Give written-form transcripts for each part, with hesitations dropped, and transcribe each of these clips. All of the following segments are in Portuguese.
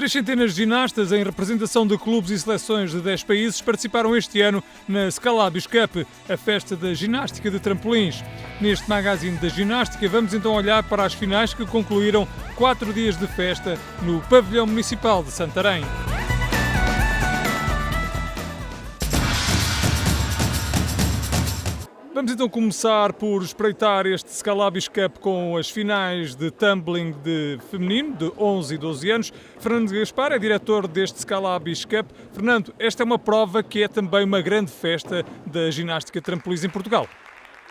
Três centenas de ginastas em representação de clubes e seleções de 10 países participaram este ano na Scalabis Cup, a festa da ginástica de trampolins. Neste magazine da ginástica vamos então olhar para as finais que concluíram 4 dias de festa no Pavilhão Municipal de Santarém. Vamos então começar por espreitar este Scalabis Cup com as finais de tumbling de feminino de 11 e 12 anos. Fernando Gaspar é diretor deste Scalabis Cup. Fernando, esta é uma prova que é também uma grande festa da ginástica de trampolins em Portugal.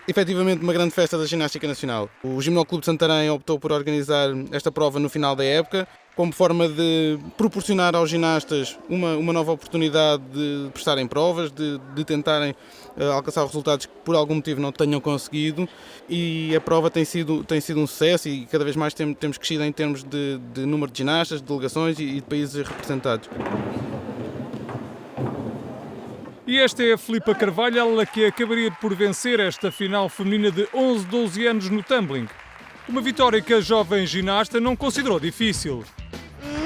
Efetivamente uma grande festa da ginástica nacional. O Gimnoclube de Santarém optou por organizar esta prova no final da época, como forma de proporcionar aos ginastas uma nova oportunidade de prestarem provas, de tentarem alcançar resultados que por algum motivo não tenham conseguido, e a prova tem sido um sucesso e cada vez mais temos crescido em termos de número de ginastas, de delegações e de países representados. E esta é a Filipa Carvalho, ela que acabaria por vencer esta final feminina de 11-12 anos no tumbling. Uma vitória que a jovem ginasta não considerou difícil.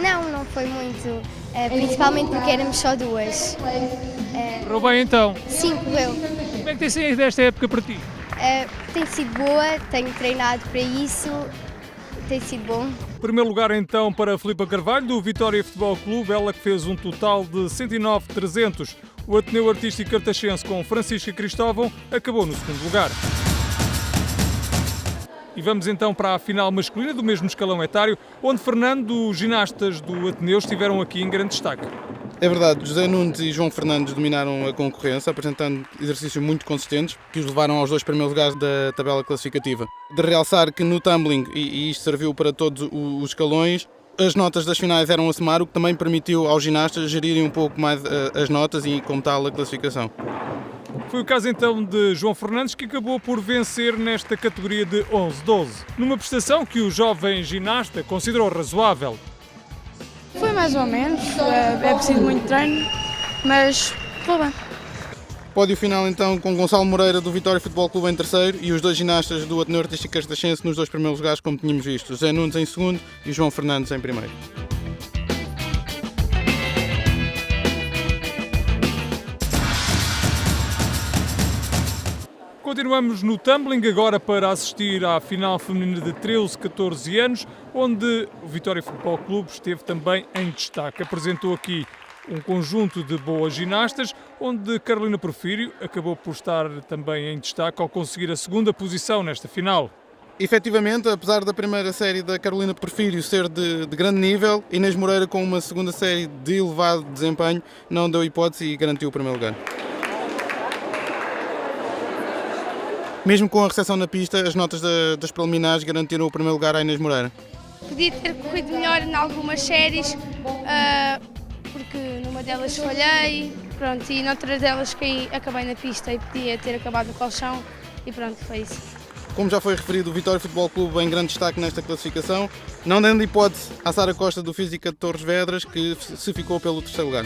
Não foi muito, principalmente porque éramos só duas. Correu bem então? Sim, correu. Como é que tem sido esta época para ti? Tem sido boa, tenho treinado para isso, tem sido bom. Primeiro lugar então para a Filipa Carvalho, do Vitória Futebol Clube, ela que fez um total de 109.300. O Ateneu Artístico Cartaxense com Francisca Cristóvão acabou no segundo lugar. E vamos então para a final masculina do mesmo escalão etário, onde Fernando, os ginastas do Ateneu estiveram aqui em grande destaque. É verdade, José Nunes e João Fernandes dominaram a concorrência, apresentando exercícios muito consistentes que os levaram aos 2 primeiros lugares da tabela classificativa. De realçar que no tumbling, e isto serviu para todos os escalões, as notas das finais eram a somar, o que também permitiu aos ginastas gerirem um pouco mais as notas e, como tal, a classificação. Foi o caso então de João Fernandes, que acabou por vencer nesta categoria de 11-12, numa prestação que o jovem ginasta considerou razoável. Foi mais ou menos, é preciso muito treino, mas foi bem. Pódio final então com Gonçalo Moreira do Vitória Futebol Clube em terceiro e os 2 ginastas do Ateneu Artístico Cartaxense nos 2 primeiros lugares, como tínhamos visto, José Nunes em segundo e João Fernandes em primeiro. Continuamos no tumbling agora para assistir à final feminina de 13-14 anos, onde o Vitória Futebol Clube esteve também em destaque. Apresentou aqui um conjunto de boas ginastas, onde Carolina Porfírio acabou por estar também em destaque ao conseguir a segunda posição nesta final. Efetivamente, apesar da primeira série da Carolina Porfírio ser de grande nível, Inês Moreira, com uma segunda série de elevado desempenho, não deu hipótese e garantiu o primeiro lugar. Mesmo com a recepção na pista, as notas das preliminares garantiram o primeiro lugar à Inês Moreira. Podia ter corrido melhor em algumas séries, porque numa delas falhei, pronto, e noutra delas acabei na pista e podia ter acabado no colchão e pronto, foi isso. Como já foi referido, o Vitória Futebol Clube em grande destaque nesta classificação, não dando hipótese à Sara Costa do Física de Torres Vedras, que se ficou pelo terceiro lugar.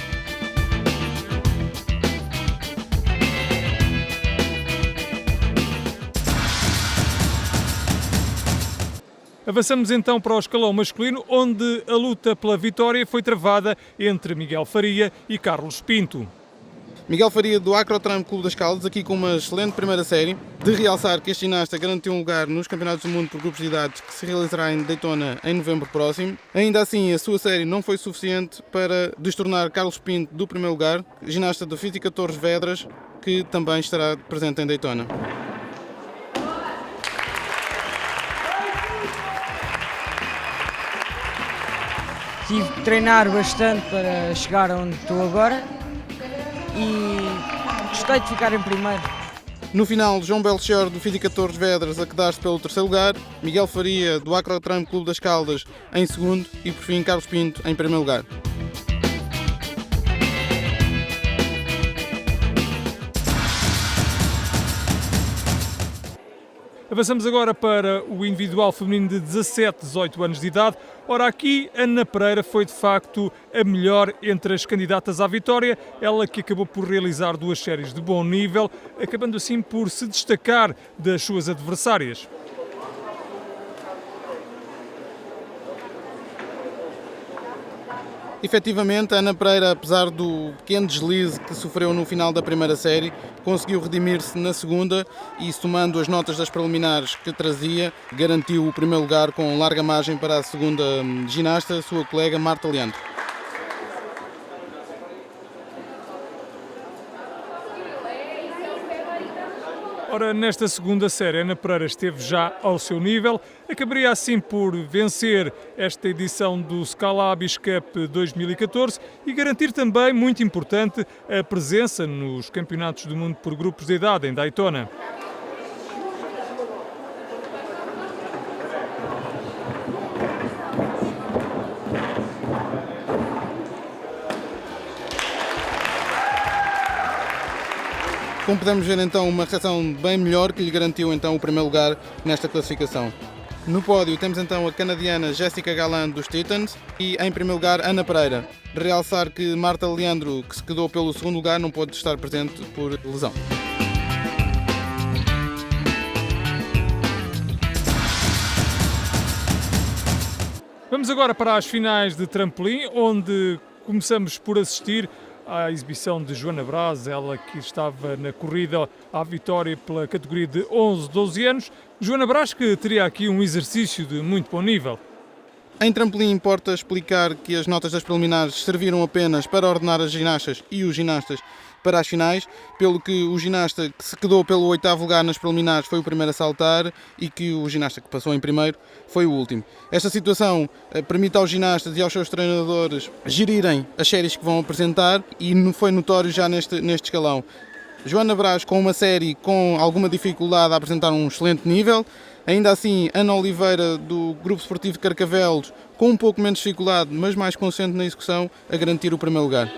Avançamos então para o escalão masculino, onde a luta pela vitória foi travada entre Miguel Faria e Carlos Pinto. Miguel Faria do Acrotram Clube das Caldas, aqui com uma excelente primeira série. De realçar que este ginasta garantiu um lugar nos Campeonatos do Mundo por grupos de idades que se realizará em Daytona em novembro próximo. Ainda assim, a sua série não foi suficiente para destornar Carlos Pinto do primeiro lugar, ginasta do Física Torres Vedras, que também estará presente em Daytona. Tive que treinar bastante para chegar onde estou agora e gostei de ficar em primeiro. No final, João Belchior do Física Torres Vedras a quedar-se pelo terceiro lugar, Miguel Faria do Acrotram Clube das Caldas em segundo e, por fim, Carlos Pinto em primeiro lugar. Avançamos agora para o individual feminino de 17-18 anos de idade. Ora, aqui Ana Pereira foi de facto a melhor entre as candidatas à vitória, ela que acabou por realizar 2 séries de bom nível, acabando assim por se destacar das suas adversárias. Efetivamente, a Ana Pereira, apesar do pequeno deslize que sofreu no final da primeira série, conseguiu redimir-se na segunda e, somando as notas das preliminares que trazia, garantiu o primeiro lugar com larga margem para a segunda ginasta, sua colega Marta Leandro. Ora, nesta segunda série, Ana Pereira esteve já ao seu nível, acabaria assim por vencer esta edição do Scalabis Cup 2014 e garantir também, muito importante, a presença nos Campeonatos do Mundo por grupos de idade em Daytona. Como podemos ver então, uma reação bem melhor que lhe garantiu então o primeiro lugar nesta classificação. No pódio temos então a canadiana Jessica Galland dos Titans e em primeiro lugar Ana Pereira. Realçar que Marta Leandro, que se quedou pelo segundo lugar, não pôde estar presente por lesão. Vamos agora para as finais de trampolim, onde começamos por assistir à exibição de Joana Braz, ela que estava na corrida à vitória pela categoria de 11-12 anos. Joana Braz, que teria aqui um exercício de muito bom nível. Em trampolim importa explicar que as notas das preliminares serviram apenas para ordenar as ginastas e os ginastas para as finais, pelo que o ginasta que se quedou pelo 8º lugar nas preliminares foi o primeiro a saltar e que o ginasta que passou em primeiro foi o último. Esta situação permite aos ginastas e aos seus treinadores gerirem as séries que vão apresentar e foi notório já neste escalão. Joana Braz com uma série com alguma dificuldade a apresentar um excelente nível. Ainda assim, Ana Oliveira do Grupo Esportivo Carcavelos com um pouco menos dificuldade, mas mais consciente na execução, a garantir o primeiro lugar.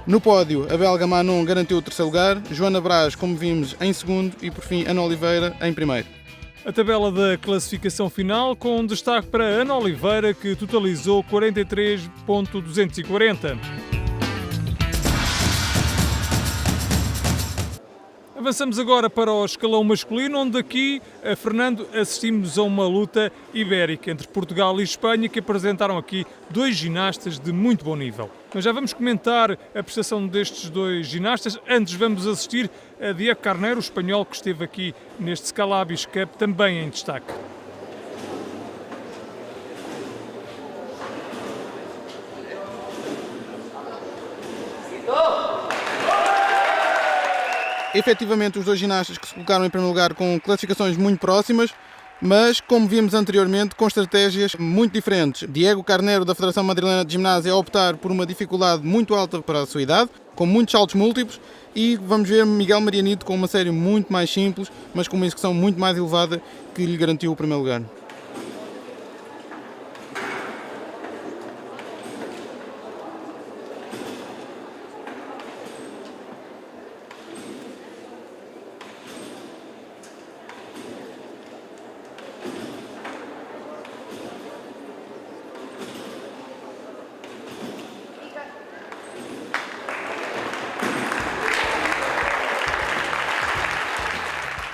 No pódio, a belga Manon garantiu o terceiro lugar, Joana Braz, como vimos, em segundo e, por fim, Ana Oliveira em primeiro. A tabela da classificação final com destaque para Ana Oliveira, que totalizou 43.240. Avançamos agora para o escalão masculino, onde aqui, Fernando, assistimos a uma luta ibérica entre Portugal e Espanha, que apresentaram aqui dois ginastas de muito bom nível. Mas já vamos comentar a prestação destes dois ginastas. Antes vamos assistir a Diego Carneiro, o espanhol que esteve aqui neste Scalabis Cup, também em destaque. Efetivamente, os dois ginastas que se colocaram em primeiro lugar com classificações muito próximas, mas, como vimos anteriormente, com estratégias muito diferentes. Diego Carneiro, da Federação Madrilena de Ginásio, a optar por uma dificuldade muito alta para a sua idade, com muitos saltos múltiplos, e vamos ver Miguel Marianito com uma série muito mais simples, mas com uma execução muito mais elevada, que lhe garantiu o primeiro lugar.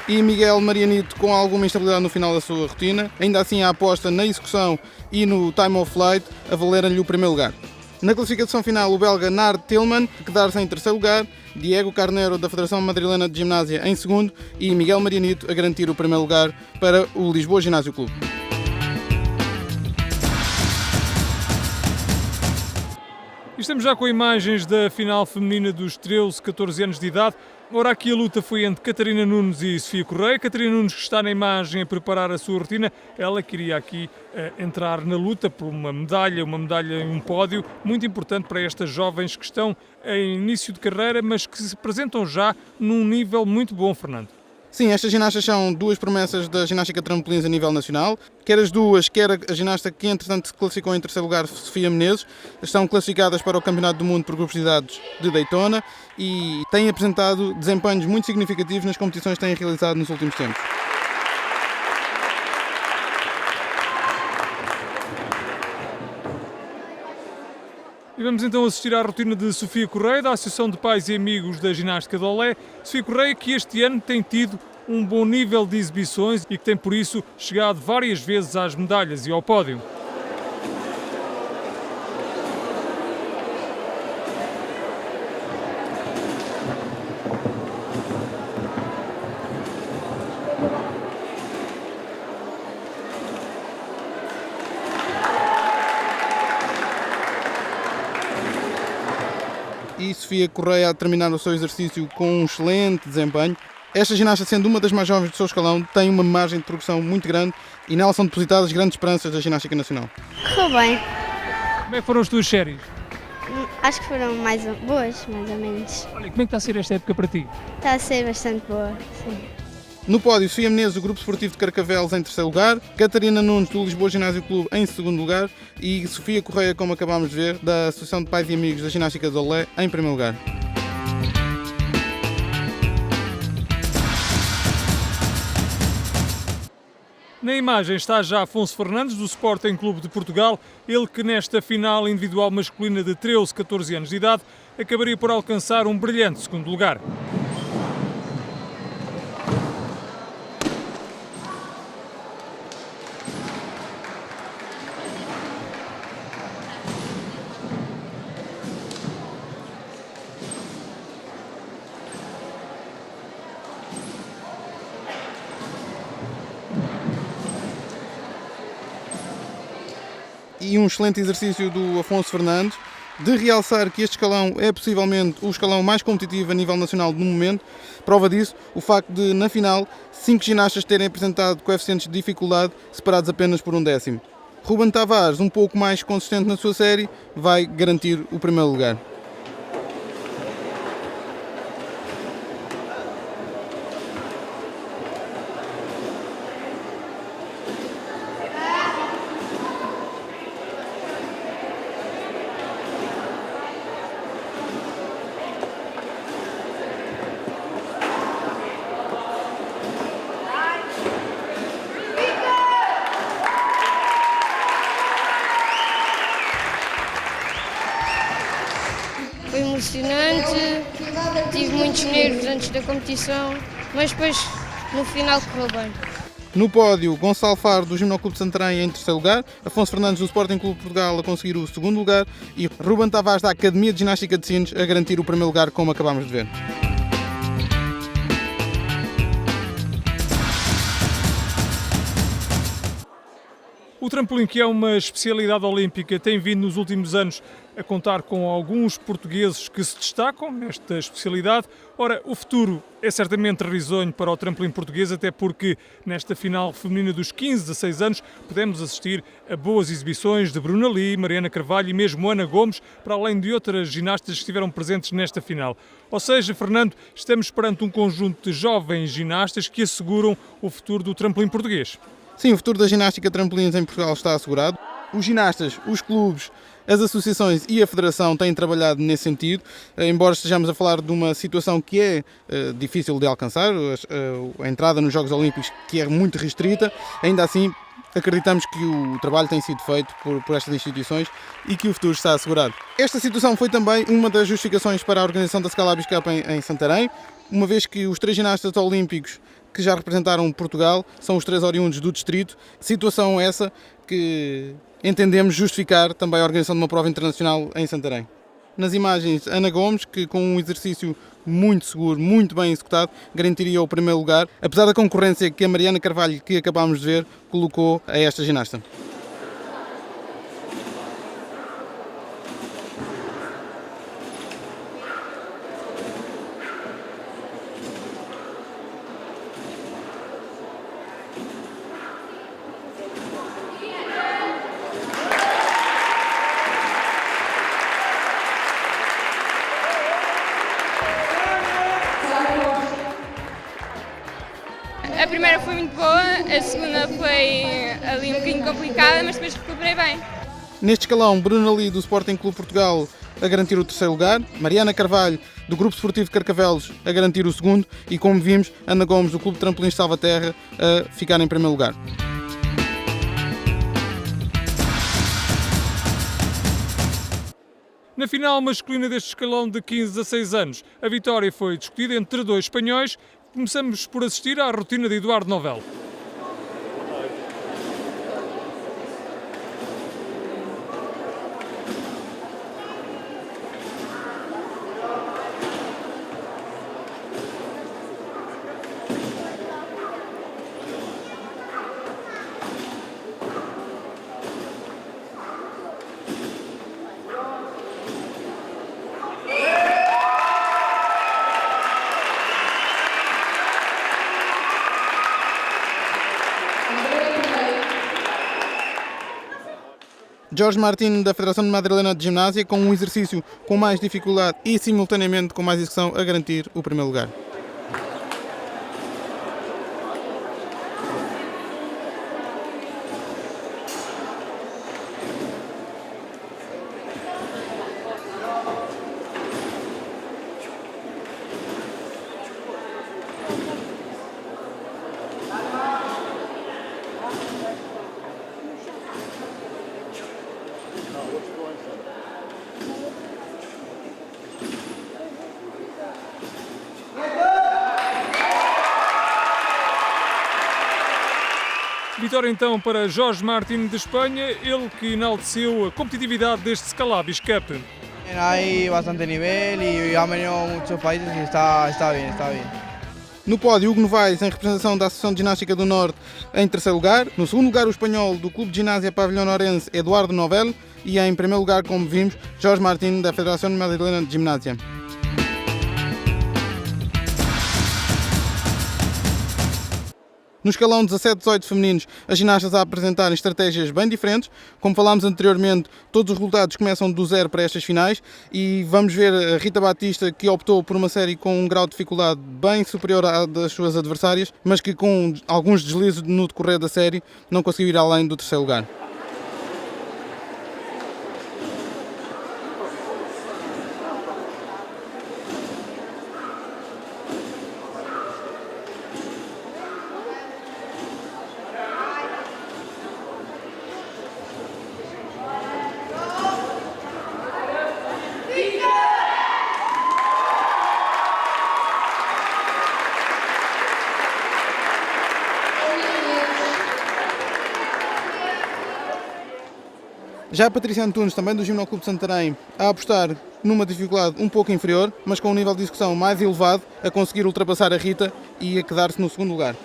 E Miguel Marianito com alguma instabilidade no final da sua rotina, ainda assim a aposta na execução e no time of flight a valerem-lhe o primeiro lugar. Na classificação final, o belga Nard Tillman quedar-se em terceiro lugar, Diego Carneiro da Federação Madrilena de Ginásio em segundo e Miguel Marianito a garantir o primeiro lugar para o Lisboa Ginásio Clube. Estamos já com imagens da final feminina dos 13-14 anos de idade. Ora, aqui a luta foi entre Catarina Nunes e Sofia Correia. Catarina Nunes, que está na imagem a preparar a sua rotina, ela queria aqui entrar na luta por uma medalha em um pódio, muito importante para estas jovens que estão em início de carreira, mas que se apresentam já num nível muito bom, Fernando. Sim, estas ginastas são duas promessas da ginástica de trampolins a nível nacional. Quer as duas, quer a ginasta que entretanto se classificou em terceiro lugar, Sofia Menezes, estão classificadas para o Campeonato do Mundo por grupos de idades de Daytona e têm apresentado desempenhos muito significativos nas competições que têm realizado nos últimos tempos. E vamos então assistir à rotina de Sofia Correia, da Associação de Pais e Amigos da Ginástica de Olé. Sofia Correia, que este ano tem tido um bom nível de exibições e que tem por isso chegado várias vezes às medalhas e ao pódio. E Sofia Correia a terminar o seu exercício com um excelente desempenho. Esta ginasta, sendo uma das mais jovens do seu escalão, tem uma margem de progressão muito grande e nela são depositadas grandes esperanças da ginástica nacional. Correu bem. Como é que foram as tuas séries? Acho que foram boas, mais ou menos. Olha, como é que está a ser esta época para ti? Está a ser bastante boa, sim. No pódio, Sofia Menezes, do Grupo Esportivo de Carcavelos, em terceiro lugar, Catarina Nunes, do Lisboa Ginásio Clube, em segundo lugar e Sofia Correia, como acabámos de ver, da Associação de Pais e Amigos da Ginástica de Olé, em primeiro lugar. Na imagem está já Afonso Fernandes, do Sporting Clube de Portugal, ele que nesta final individual masculina de 13-14 anos de idade acabaria por alcançar um brilhante segundo lugar. E um excelente exercício do Afonso Fernandes, de realçar que este escalão é possivelmente o escalão mais competitivo a nível nacional no momento. Prova disso, o facto de, na final, 5 ginastas terem apresentado coeficientes de dificuldade separados apenas por 1/10. Ruben Tavares, um pouco mais consistente na sua série, vai garantir o primeiro lugar. Foi emocionante, tive muitos nervos antes da competição, mas depois no final correu bem. No pódio, Gonçalo Faro, do Gimnoclube de Santarém, em terceiro lugar, Afonso Fernandes, do Sporting Clube de Portugal, a conseguir o segundo lugar e Ruben Tavares, da Academia de Ginástica de Sines, a garantir o primeiro lugar, como acabámos de ver. O trampolim, que é uma especialidade olímpica, tem vindo nos últimos anos a contar com alguns portugueses que se destacam nesta especialidade. Ora, o futuro é certamente risonho para o trampolim português, até porque nesta final feminina dos 15-16 anos podemos assistir a boas exibições de Bruna Lee, Mariana Carvalho e mesmo Ana Gomes, para além de outras ginastas que estiveram presentes nesta final. Ou seja, Fernando, estamos perante um conjunto de jovens ginastas que asseguram o futuro do trampolim português. Sim, o futuro da ginástica de trampolins em Portugal está assegurado. Os ginastas, os clubes, as associações e a federação têm trabalhado nesse sentido, embora estejamos a falar de uma situação que é difícil de alcançar, a entrada nos Jogos Olímpicos que é muito restrita, ainda assim acreditamos que o trabalho tem sido feito por estas instituições e que o futuro está assegurado. Esta situação foi também uma das justificações para a organização da Scalabis Cup em Santarém, uma vez que os 3 ginastas olímpicos que já representaram Portugal são os 3 oriundos do distrito, situação essa que entendemos justificar também a organização de uma prova internacional em Santarém. Nas imagens, Ana Gomes, que com um exercício muito seguro, muito bem executado, garantiria o primeiro lugar, apesar da concorrência que a Mariana Carvalho, que acabámos de ver, colocou a esta ginasta. A primeira foi muito boa, a segunda foi ali um bocadinho complicada, mas depois recuperei bem. Neste escalão, Bruno Ali, do Sporting Clube Portugal, a garantir o terceiro lugar, Mariana Carvalho, do Grupo Esportivo de Carcavelos, a garantir o segundo e, como vimos, Ana Gomes, do Clube de Trampolins de Salvaterra, a ficar em primeiro lugar. Na final masculina deste escalão de 15 a 6 anos, a vitória foi discutida entre dois espanhóis. Começamos por assistir à rotina de Eduardo Novel. Jorge Martin, da Federação Madrilena de Ginásio, com um exercício com mais dificuldade e simultaneamente com mais execução, a garantir o primeiro lugar. Vitória então para Jorge Martin de Espanha, ele que enalteceu a competitividade deste Scalabis Cup. Hay bastante nivel y han venido muchos países y está bien, está bien. No pódio, Hugo Novaes, em representação da Associação de Ginástica do Norte, em terceiro lugar. No segundo lugar, o espanhol do Clube de Ginásio Pavilhão Orense, Eduardo Novel. E em primeiro lugar, como vimos, Jorge Martin, da Federação Madrilena de Gimnasia. No escalão 17-18 femininos, as ginastas a apresentarem estratégias bem diferentes. Como falámos anteriormente, todos os resultados começam do zero para estas finais e vamos ver a Rita Batista, que optou por uma série com um grau de dificuldade bem superior à das suas adversárias, mas que com alguns deslizes no decorrer da série não conseguiu ir além do terceiro lugar. Já a Patrícia Antunes, também do Gimnoclube de Santarém, a apostar numa dificuldade um pouco inferior, mas com um nível de execução mais elevado, a conseguir ultrapassar a Rita e a quedar-se no segundo lugar.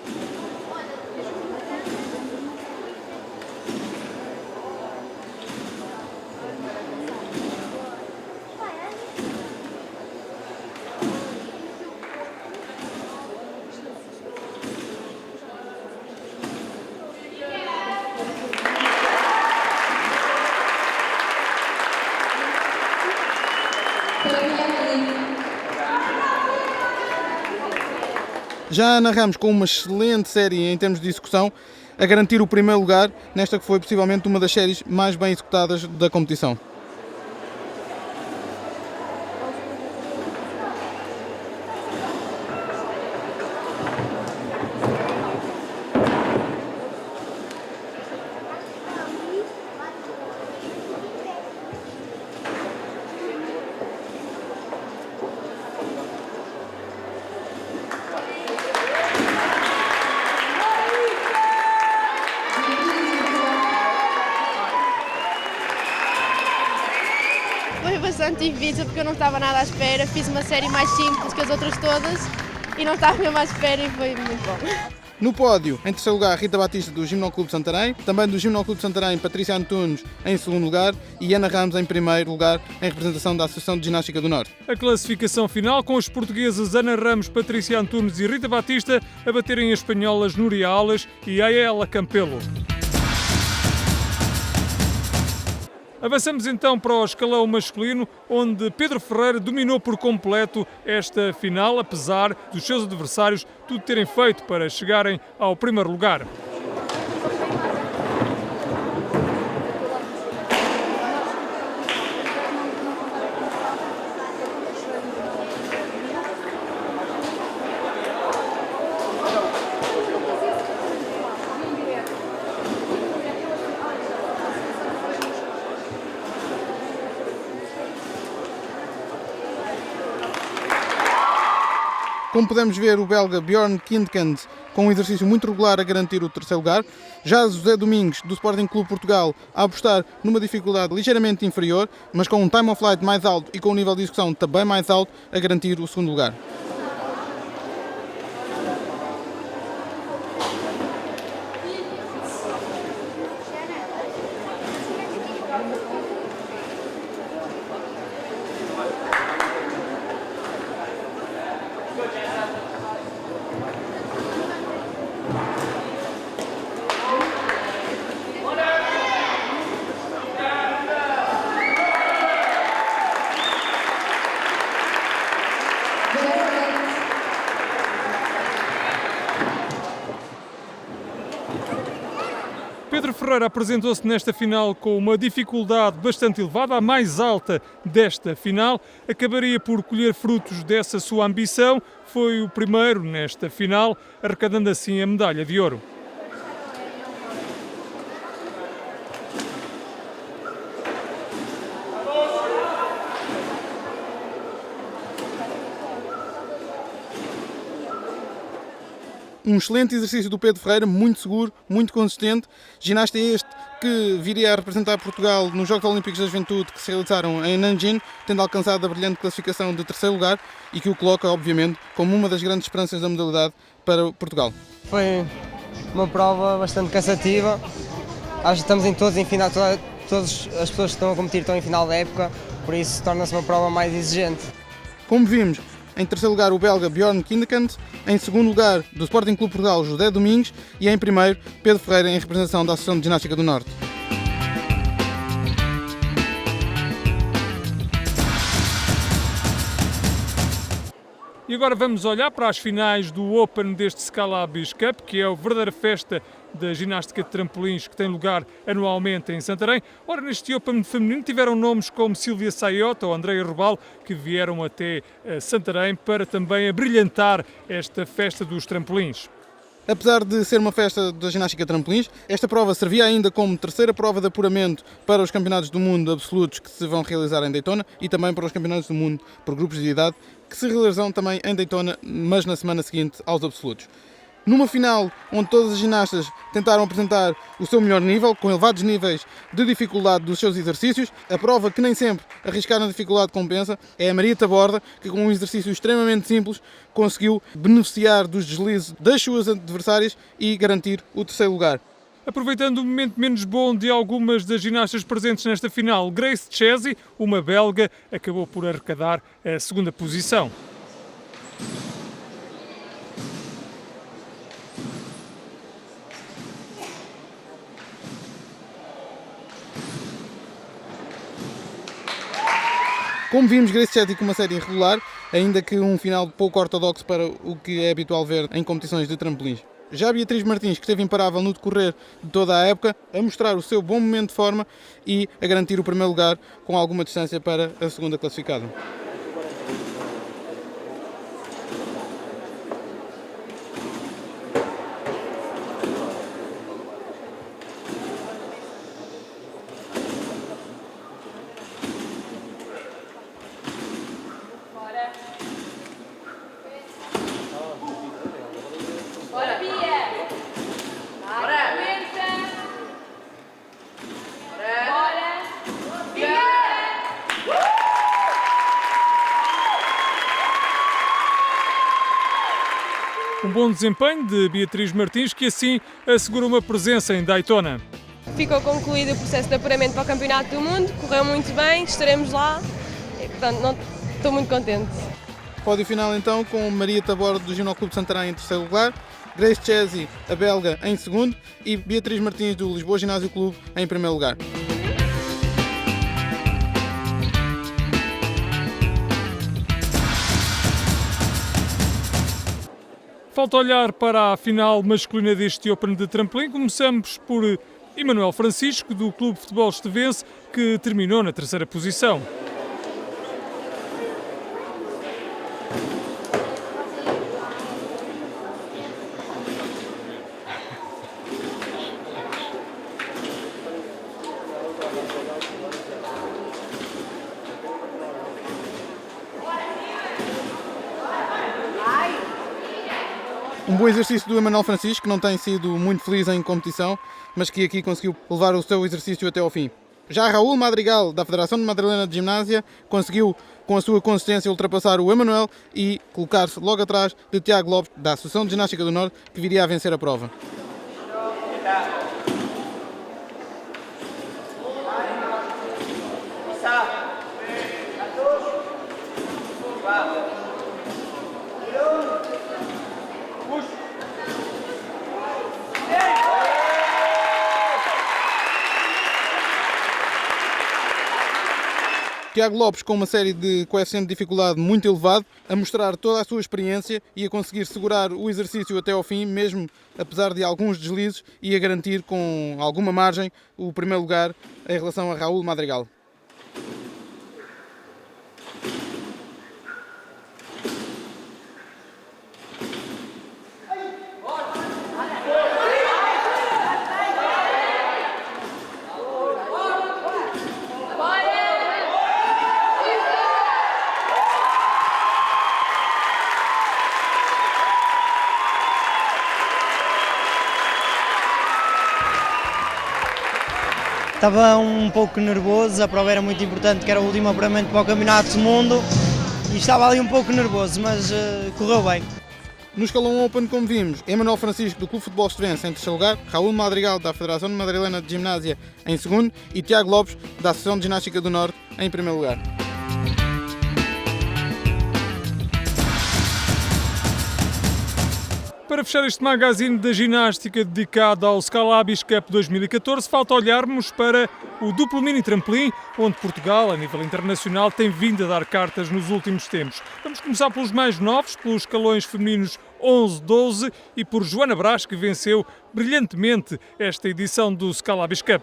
Já a Ana Ramos, com uma excelente série em termos de execução, a garantir o primeiro lugar nesta que foi possivelmente uma das séries mais bem executadas da competição. Foi bastante difícil porque eu não estava nada à espera, fiz uma série mais simples que as outras todas e não estava mesmo à espera e foi muito bom. No pódio, em terceiro lugar, Rita Batista do Gimnoclube de Santarém, também do Gimnoclube de Santarém, Patrícia Antunes em segundo lugar e Ana Ramos em primeiro lugar em representação da Associação de Ginástica do Norte. A classificação final com as portuguesas Ana Ramos, Patrícia Antunes e Rita Batista a baterem as espanholas Núria Ales e Ayala Campelo. Avançamos então para o escalão masculino, onde Pedro Ferreira dominou por completo esta final, apesar dos seus adversários tudo terem feito para chegarem ao primeiro lugar. Como podemos ver, o belga Bjorn Kindkend com um exercício muito regular a garantir o terceiro lugar. Já José Domingos, do Sporting Clube Portugal, a apostar numa dificuldade ligeiramente inferior, mas com um time of flight mais alto e com um nível de execução também mais alto, a garantir o segundo lugar. Pedro Ferreira apresentou-se nesta final com uma dificuldade bastante elevada, a mais alta desta final. Acabaria por colher frutos dessa sua ambição. Foi o primeiro nesta final, arrecadando assim a medalha de ouro. Um excelente exercício do Pedro Ferreira, muito seguro, muito consistente. Ginasta este que viria a representar Portugal nos Jogos Olímpicos da Juventude que se realizaram em Nanjing, tendo alcançado a brilhante classificação de terceiro lugar e que o coloca, obviamente, como uma das grandes esperanças da modalidade para Portugal. Foi uma prova bastante cansativa. Acho que estamos todos em final, todas as pessoas que estão a competir estão em final da época, por isso torna-se uma prova mais exigente. Como vimos, em terceiro lugar o belga Bjorn Kindkend, em segundo lugar do Sporting Clube Portugal José Domingos e em primeiro Pedro Ferreira em representação da Associação de Ginástica do Norte. E agora vamos olhar para as finais do Open deste Scala Beach Cup, que é a verdadeira festa da ginástica de trampolins que tem lugar anualmente em Santarém. Ora, neste Open feminino tiveram nomes como Silvia Saiota ou Andreia Robal, que vieram até Santarém para também abrilhantar esta festa dos trampolins. Apesar de ser uma festa da ginástica de trampolins, esta prova servia ainda como terceira prova de apuramento para os campeonatos do mundo absolutos que se vão realizar em Daytona e também para os campeonatos do mundo por grupos de idade que se realizarão também em Daytona, mas na semana seguinte aos absolutos. Numa final onde todas as ginastas tentaram apresentar o seu melhor nível, com elevados níveis de dificuldade dos seus exercícios, a prova que nem sempre arriscar na dificuldade compensa é a Maria Taborda, que com um exercício extremamente simples conseguiu beneficiar dos deslizes das suas adversárias e garantir o terceiro lugar. Aproveitando o momento menos bom de algumas das ginastas presentes nesta final, Grace Chesi, uma belga, acabou por arrecadar a segunda posição. Como vimos, Grace Chesi com uma série irregular, ainda que um final pouco ortodoxo para o que é habitual ver em competições de trampolins. Já a Beatriz Martins, que esteve imparável no decorrer de toda a época, a mostrar o seu bom momento de forma e a garantir o primeiro lugar com alguma distância para a segunda classificada. Um bom desempenho de Beatriz Martins, que assim assegurou uma presença em Daytona. Ficou concluído o processo de apuramento para o Campeonato do Mundo, correu muito bem, estaremos lá e, portanto, estou muito contente. Pódio final então com Maria Taborda do Gimnoclube de Santarém em terceiro lugar, Grace Chesi, a belga, em segundo e Beatriz Martins do Lisboa Ginásio Clube em primeiro lugar. falta olhar para a final masculina deste Open de trampolim. Começamos por Emanuel Francisco, do Clube de Futebol Estevense, que terminou na terceira posição. Um bom exercício do Emanuel Francisco, que não tem sido muito feliz em competição, mas que aqui conseguiu levar o seu exercício até ao fim. Já Raul Madrigal, da Federação de Madrilena de Ginásio, conseguiu, com a sua consistência, ultrapassar o Emanuel e colocar-se logo atrás de Tiago Lopes, da Associação de Ginástica do Norte, que viria a vencer a prova. Tiago Lopes, com uma série de coeficiente de dificuldade muito elevado, a mostrar toda a sua experiência e a conseguir segurar o exercício até ao fim, mesmo apesar de alguns deslizes, e a garantir com alguma margem o primeiro lugar em relação a Raul Madrigal. Estava um pouco nervoso, a prova era muito importante, que era o último apuramento para o Campeonato do Mundo e estava ali um pouco nervoso, mas correu bem. No escalão Open, como vimos, Emanuel Francisco, do Clube de Futebol Estevense, em terceiro lugar, Raul Madrigal, da Federação de Madrilena de Ginásio, em segundo, e Tiago Lopes, da Associação de Ginástica do Norte, em primeiro lugar. Para fechar este magazine da ginástica dedicado ao Scalabis Cup 2014, falta olharmos para o duplo mini trampolim, onde Portugal, a nível internacional, tem vindo a dar cartas nos últimos tempos. Vamos começar pelos mais novos, pelos escalões femininos 11-12 e por Joana Brás, que venceu brilhantemente esta edição do Scalabis Cup.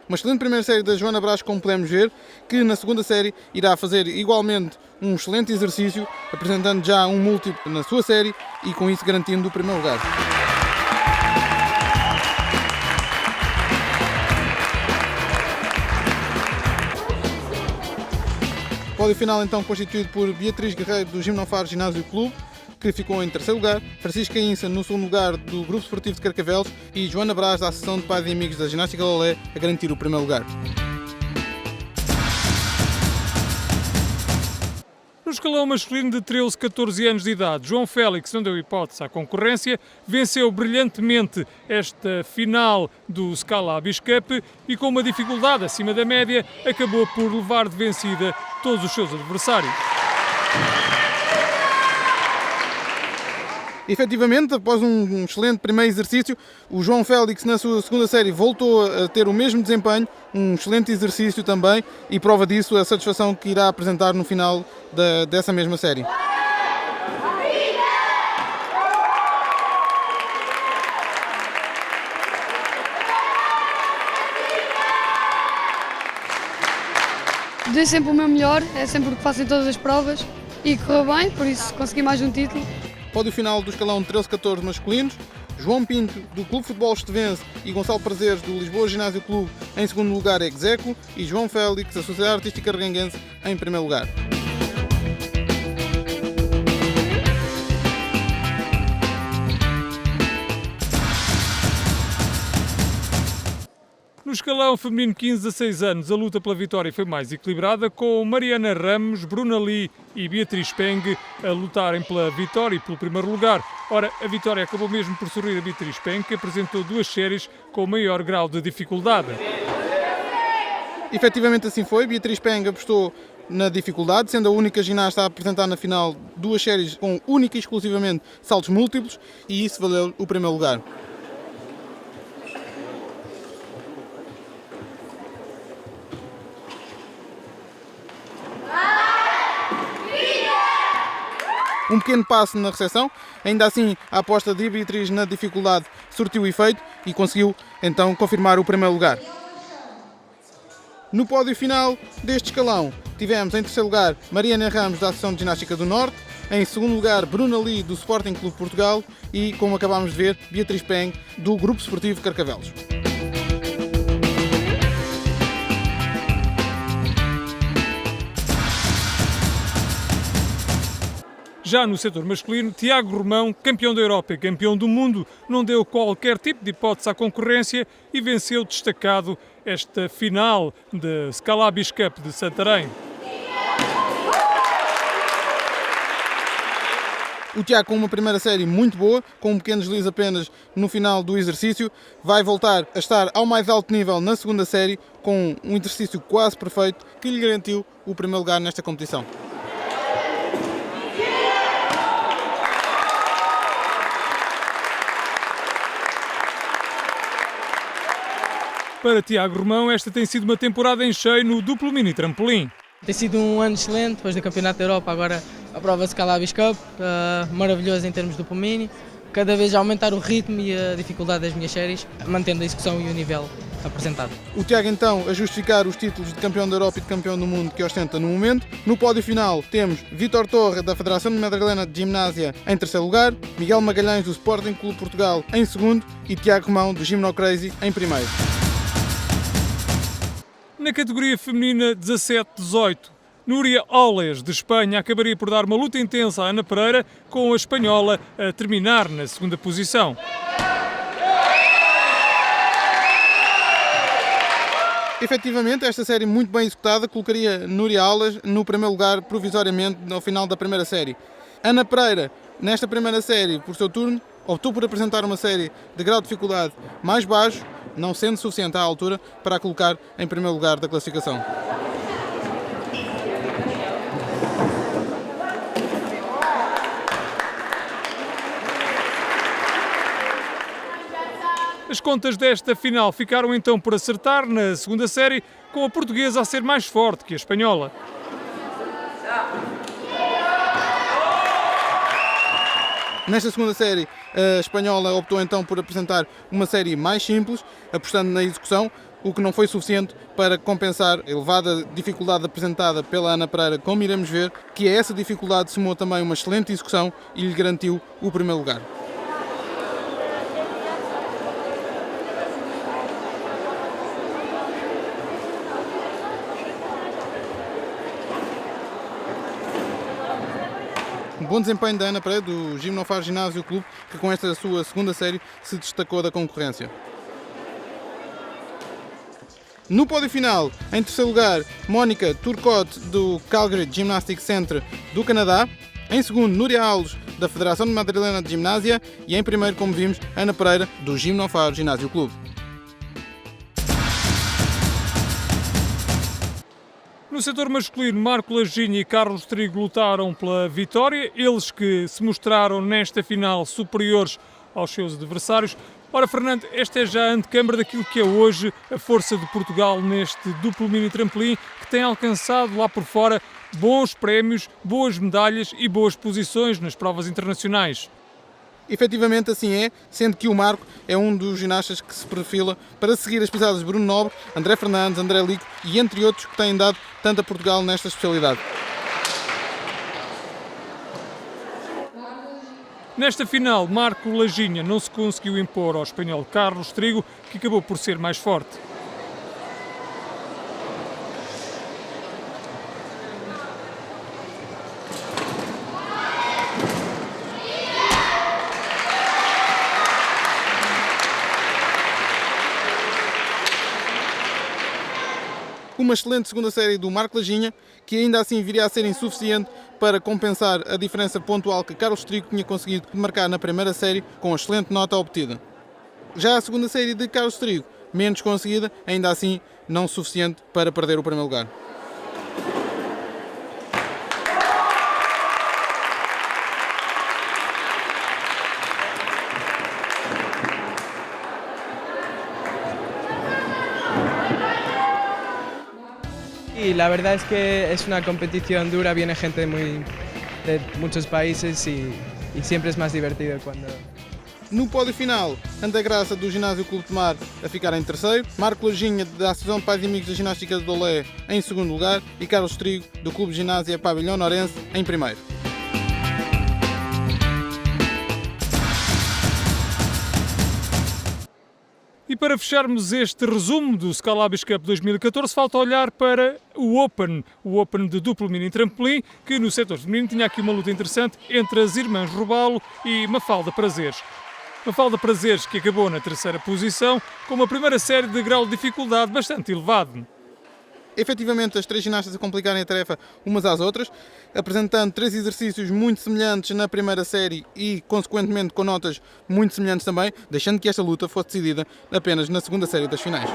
Uma excelente primeira série da Joana Brás, como podemos ver, que na segunda série irá fazer igualmente um excelente exercício, apresentando já um múltiplo na sua série e com isso garantindo o primeiro lugar. O pódio final então constituído por Beatriz Guerreiro, do Gimnofar Ginásio Clube, que ficou em terceiro lugar, Francisca Inça no segundo lugar do Grupo Esportivo de Carcavelos e Joana Brás, da Associação de Pais e Amigos da Ginástica Lolé, a garantir o primeiro lugar. No escalão masculino de 13-14 anos de idade, João Félix não deu hipótese à concorrência, venceu brilhantemente esta final do Scalabis Cup e, com uma dificuldade acima da média, acabou por levar de vencida todos os seus adversários. Efetivamente, após um excelente primeiro exercício, o João Félix na sua segunda série voltou a ter o mesmo desempenho, um excelente exercício também, e prova disso a satisfação que irá apresentar no final dessa mesma série. Dei sempre o meu melhor, é sempre o que faço em todas as provas e correu bem, por isso consegui mais um título. Pódio final do escalão 13-14 masculinos, João Pinto, do Clube de Futebol Estevense, e Gonçalo Prazeres, do Lisboa Ginásio Clube, em segundo lugar, ex-aequo, e João Félix, da Sociedade Artística Reguenguense, em primeiro lugar. No escalão feminino 15-16 anos, a luta pela vitória foi mais equilibrada, com Mariana Ramos, Bruna Lee e Beatriz Peng a lutarem pela vitória e pelo primeiro lugar. Ora, a vitória acabou mesmo por sorrir a Beatriz Peng, que apresentou duas séries com maior grau de dificuldade. Efetivamente assim foi, Beatriz Peng apostou na dificuldade, sendo a única ginasta a apresentar na final duas séries com única e exclusivamente saltos múltiplos, e isso valeu o primeiro lugar. um pequeno passo na recepção. Ainda assim, a aposta de Beatriz na dificuldade surtiu efeito e conseguiu então confirmar o primeiro lugar. No pódio final deste escalão, tivemos em terceiro lugar Mariana Ramos, da Associação de Ginástica do Norte, em segundo lugar Bruna Lee, do Sporting Clube de Portugal e, como acabámos de ver, Beatriz Peng, do Grupo Esportivo Carcavelos. Já no setor masculino, Tiago Romão, campeão da Europa e campeão do mundo, não deu qualquer tipo de hipótese à concorrência e venceu destacado esta final da Scalabis Cup de Santarém. O Tiago, com uma primeira série muito boa, com um pequeno deslize apenas no final do exercício, vai voltar a estar ao mais alto nível na segunda série, com um exercício quase perfeito que lhe garantiu o primeiro lugar nesta competição. Para Tiago Romão, esta tem sido uma temporada em cheio no duplo mini trampolim. Tem sido um ano excelente, depois do Campeonato da Europa, agora a prova Scalabis Cup, maravilhoso em termos de duplo mini, cada vez a aumentar o ritmo e a dificuldade das minhas séries, mantendo a execução e o nível apresentado. O Tiago então a justificar os títulos de campeão da Europa e de campeão do mundo que ostenta no momento. No pódio final temos Vítor Torre, da Federação de Madrilena de Gimnásia, em terceiro lugar, Miguel Magalhães, do Sporting Clube de Portugal, em segundo e Tiago Romão, do Gimno Crazy, em primeiro. Na categoria feminina 17-18, Núria Oles, de Espanha, acabaria por dar uma luta intensa à Ana Pereira, com a espanhola a terminar na segunda posição. Efetivamente, esta série muito bem executada colocaria Núria Oles no primeiro lugar provisoriamente no final da primeira série. Ana Pereira, nesta primeira série, por seu turno, optou por apresentar uma série de grau de dificuldade mais baixo, não sendo suficiente à altura para a colocar em primeiro lugar da classificação. As contas desta final ficaram então por acertar na segunda série, com a portuguesa a ser mais forte que a espanhola. Nesta segunda série, a espanhola optou então por apresentar uma série mais simples, apostando na execução, o que não foi suficiente para compensar a elevada dificuldade apresentada pela Ana Pereira, como iremos ver, que a essa dificuldade somou também uma excelente execução e lhe garantiu o primeiro lugar. Bom desempenho da Ana Pereira, do Gimnofar Ginásio Clube, que com esta sua segunda série se destacou da concorrência. No pódio final, em terceiro lugar, Mónica Turcotte, do Calgary Gymnastics Center do Canadá. Em segundo, Núria Alves, da Federação de Madrilena de Gimnásia. E em primeiro, como vimos, Ana Pereira, do Gimnofar Ginásio Clube. No setor masculino, Marco Laginha e Carlos Trigo lutaram pela vitória, eles que se mostraram nesta final superiores aos seus adversários. Ora, Fernando, esta é já a antecâmara daquilo que é hoje a força de Portugal neste duplo mini trampolim, que tem alcançado lá por fora bons prémios, boas medalhas e boas posições nas provas internacionais. Efetivamente assim é, sendo que o Marco é um dos ginastas que se perfila para seguir as pisadas de Bruno Nobre, André Fernandes, André Lico e entre outros que têm dado tanto a Portugal nesta especialidade. Nesta final, Marco Laginha não se conseguiu impor ao espanhol Carlos Trigo, que acabou por ser mais forte. Uma excelente segunda série do Marco Laginha, que ainda assim viria a ser insuficiente para compensar a diferença pontual que Carlos Trigo tinha conseguido marcar na primeira série com a excelente nota obtida. Já a segunda série de Carlos Trigo, menos conseguida, ainda assim não suficiente para perder o primeiro lugar. Y la verdad es que es una competición dura, viene gente de muchos países y siempre es más divertido cuando... No pódio final, André Graça do Ginásio Clube de Mar a ficar em terceiro, Marco Lajinha da Associação de Pais e Amigos da Ginástica de Olé em segundo lugar e Carlos Trigo do Clube de Ginásio Pavilhão Norense em primeiro. E para fecharmos este resumo do Skylabis Cup 2014, falta olhar para o Open de duplo mini trampolim, que no setor feminino tinha aqui uma luta interessante entre as irmãs Robalo e Mafalda Prazeres. Mafalda Prazeres, que acabou na terceira posição, com uma primeira série de grau de dificuldade bastante elevado. Efetivamente, as três ginastas a complicarem a tarefa umas às outras, apresentando três exercícios muito semelhantes na primeira série e, consequentemente, com notas muito semelhantes também, deixando que esta luta fosse decidida apenas na segunda série das finais.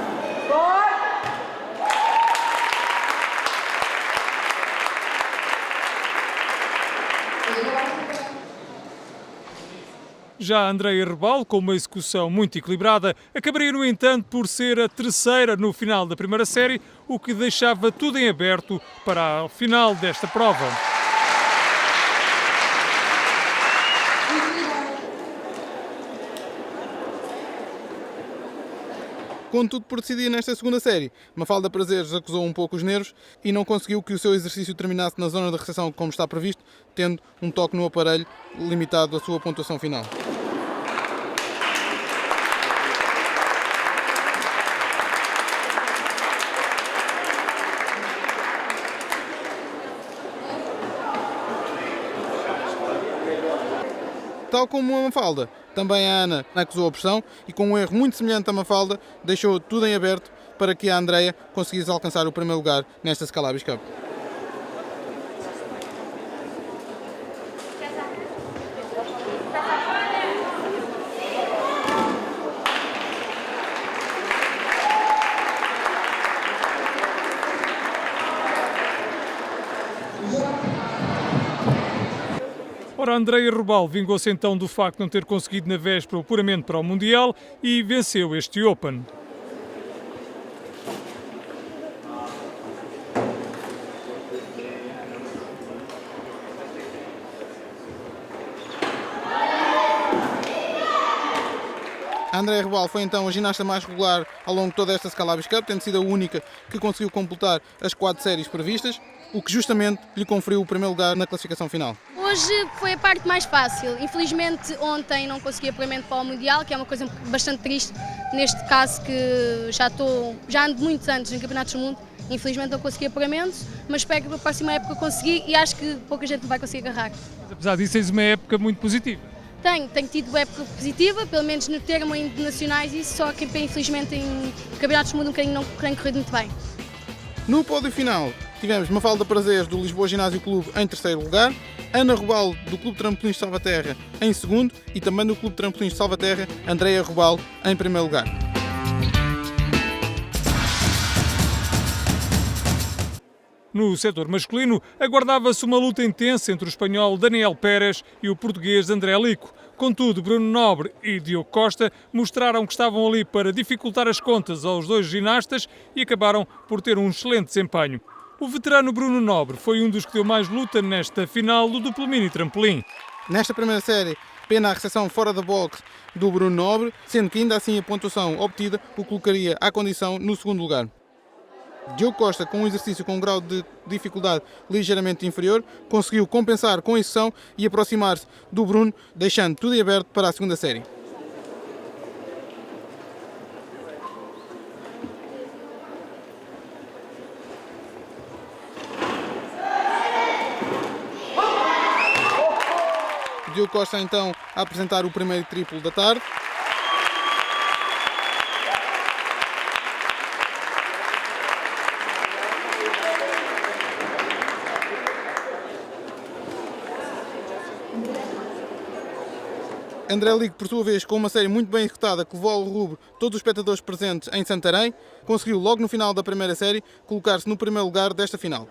Já a Andreia Rebalo, com uma execução muito equilibrada, acabaria, no entanto, por ser a terceira no final da primeira série, o que deixava tudo em aberto para a final desta prova. Contudo, por decidir nesta segunda série, Mafalda Prazeres acusou um pouco os nervos e não conseguiu que o seu exercício terminasse na zona da recepção como está previsto, tendo um toque no aparelho limitado à sua pontuação final. Tal como a Mafalda, também a Ana acusou a pressão e, com um erro muito semelhante à Mafalda, deixou tudo em aberto para que a Andreia conseguisse alcançar o primeiro lugar nesta Skylabis Cup. Ora, Andreia Rebalo vingou-se então do facto de não ter conseguido na véspera o apuramento para o Mundial e venceu este Open. A Andreia Rebalo foi então a ginasta mais regular ao longo de toda esta Skylabis Cup, tendo sido a única que conseguiu completar as 4 séries previstas, o que justamente lhe conferiu o primeiro lugar na classificação final. Hoje foi a parte mais fácil. Infelizmente ontem não consegui apuramento para o Mundial, que é uma coisa bastante triste neste caso, que já ando muitos anos em campeonatos do mundo. Infelizmente não consegui apuramento, mas espero que para a próxima época conseguir e acho que pouca gente vai conseguir agarrar. Mas, apesar disso, tens uma época muito positiva. Tenho tido uma época positiva, pelo menos no termo em nacionais, e só que infelizmente em campeonatos do mundo não tem corrido muito bem. No pódio final tivemos Mafalda Prazeres do Lisboa Ginásio Clube em terceiro lugar, Ana Rebalo do Clube de Trampolins de Salvaterra em segundo e também do Clube de Trampolins de Salvaterra, Andreia Rebalo em primeiro lugar. No setor masculino, aguardava-se uma luta intensa entre o espanhol Daniel Pérez e o português André Lico. Contudo, Bruno Nobre e Diogo Costa mostraram que estavam ali para dificultar as contas aos dois ginastas e acabaram por ter um excelente desempenho. O veterano Bruno Nobre foi um dos que deu mais luta nesta final do duplo mini trampolim. Nesta primeira série, pena a recepção fora da box do Bruno Nobre, sendo que ainda assim a pontuação obtida o colocaria à condição no segundo lugar. Diogo Costa, com um exercício com um grau de dificuldade ligeiramente inferior, conseguiu compensar com execução e aproximar-se do Bruno, deixando tudo em aberto para a segunda série. Diogo Costa então a apresentar o primeiro triplo da tarde. André Lico, por sua vez, com uma série muito bem executada que levou ao rubro todos os espectadores presentes em Santarém, conseguiu logo no final da primeira série colocar-se no primeiro lugar desta final.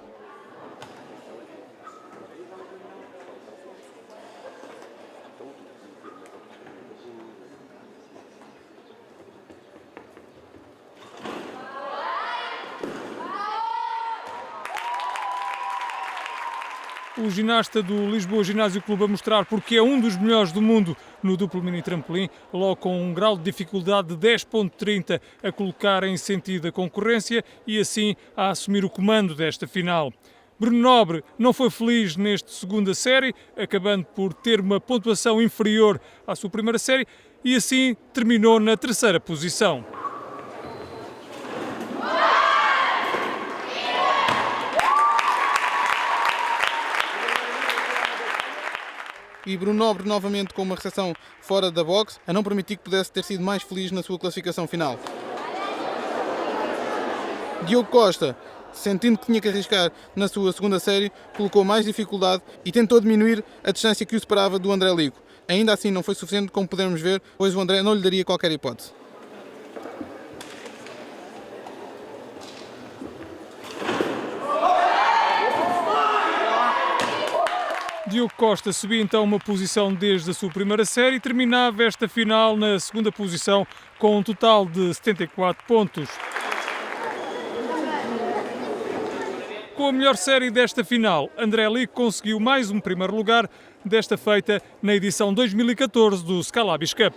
o ginasta do Lisboa Ginásio Clube a mostrar porque é um dos melhores do mundo no duplo mini trampolim, logo com um grau de dificuldade de 10.30 a colocar em sentido a concorrência e assim a assumir o comando desta final. Bruno Nobre não foi feliz nesta segunda série, acabando por ter uma pontuação inferior à sua primeira série e assim terminou na terceira posição. E Bruno Nobre novamente com uma recepção fora da boxe, a não permitir que pudesse ter sido mais feliz na sua classificação final. Diogo Costa, sentindo que tinha que arriscar na sua segunda série, colocou mais dificuldade e tentou diminuir a distância que o separava do André Lico. Ainda assim não foi suficiente, como podemos ver, pois o André não lhe daria qualquer hipótese. Diogo Costa subia então uma posição desde a sua primeira série e terminava esta final na segunda posição com um total de 74 pontos. Com a melhor série desta final, André Lico conseguiu mais um primeiro lugar, desta feita na edição 2014 do Scalabis Cup.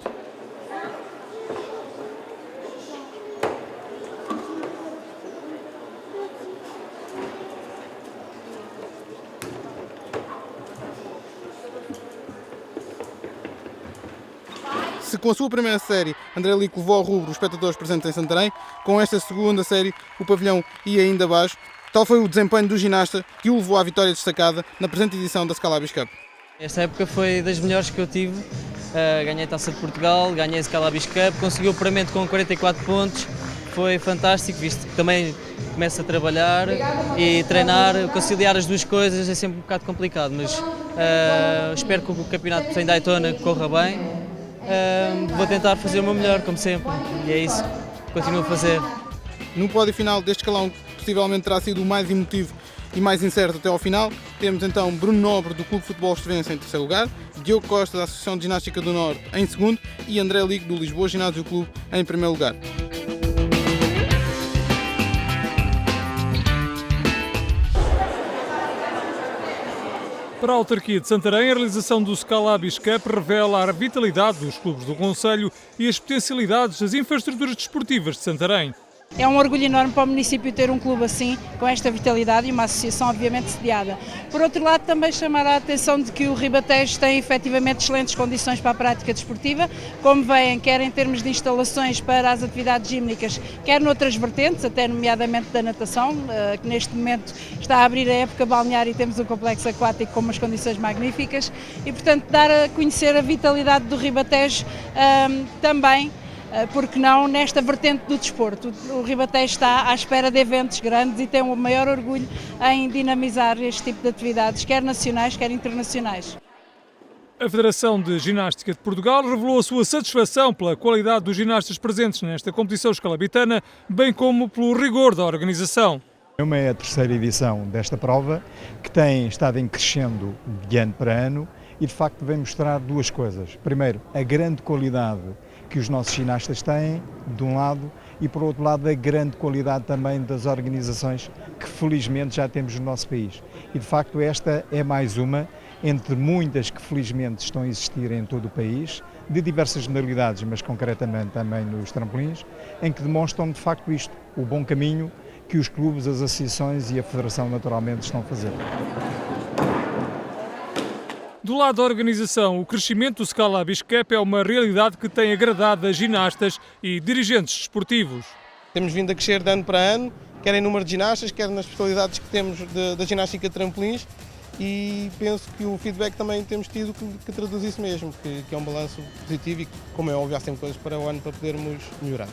Se com a sua primeira série André Lico levou ao rubro os espectadores presentes em Santarém, com esta segunda série o pavilhão ia ainda abaixo. Tal foi o desempenho do ginasta que o levou à vitória destacada na presente edição da Scalabis Cup. Esta época foi das melhores que eu tive. Ganhei a Taça de Portugal, ganhei a Scalabis Cup, consegui o apuramento com 44 pontos. Foi fantástico, visto que também começo a trabalhar e treinar, conciliar as duas coisas é sempre um bocado complicado, mas espero que o campeonato em Daytona corra bem. Vou tentar fazer o meu melhor, como sempre, e é isso que continuo a fazer. No pódio final deste escalão, possivelmente terá sido o mais emotivo e mais incerto até ao final, temos então Bruno Nobre do Clube de Futebol Estrevense em terceiro lugar, Diogo Costa da Associação de Ginástica do Norte em segundo e André Lico do Lisboa Ginásio Clube em primeiro lugar. Para a autarquia de Santarém, a realização do Scalabis Cup revela a vitalidade dos clubes do concelho e as potencialidades das infraestruturas desportivas de Santarém. É um orgulho enorme para o município ter um clube assim, com esta vitalidade e uma associação obviamente sediada. Por outro lado, também chamar a atenção de que o Ribatejo tem efetivamente excelentes condições para a prática desportiva, como veem, quer em termos de instalações para as atividades gímnicas, quer noutras vertentes, até nomeadamente da natação, que neste momento está a abrir a época balnear e temos um complexo aquático com umas condições magníficas e, portanto, dar a conhecer a vitalidade do Ribatejo também, porque não nesta vertente do desporto. O Ribatejo está à espera de eventos grandes e tem o maior orgulho em dinamizar este tipo de atividades, quer nacionais, quer internacionais. A Federação de Ginástica de Portugal revelou a sua satisfação pela qualidade dos ginastas presentes nesta competição escalabitana, bem como pelo rigor da organização. É a terceira edição desta prova, que tem estado em crescendo de ano para ano e de facto vem mostrar duas coisas. Primeiro, a grande qualidade que os nossos ginastas têm, de um lado, e por outro lado a grande qualidade também das organizações que felizmente já temos no nosso país. E de facto esta é mais uma entre muitas que felizmente estão a existir em todo o país, de diversas modalidades, mas concretamente também nos trampolins, em que demonstram de facto isto, o bom caminho que os clubes, as associações e a Federação naturalmente estão a fazer. Do lado da organização, o crescimento do Scalabis Cup é uma realidade que tem agradado a ginastas e dirigentes desportivos. Temos vindo a crescer de ano para ano, quer em número de ginastas, quer nas especialidades que temos da ginástica de trampolins e penso que o feedback também temos tido que traduz isso mesmo, que é um balanço positivo e, como é óbvio, há sempre coisas para o ano para podermos melhorar.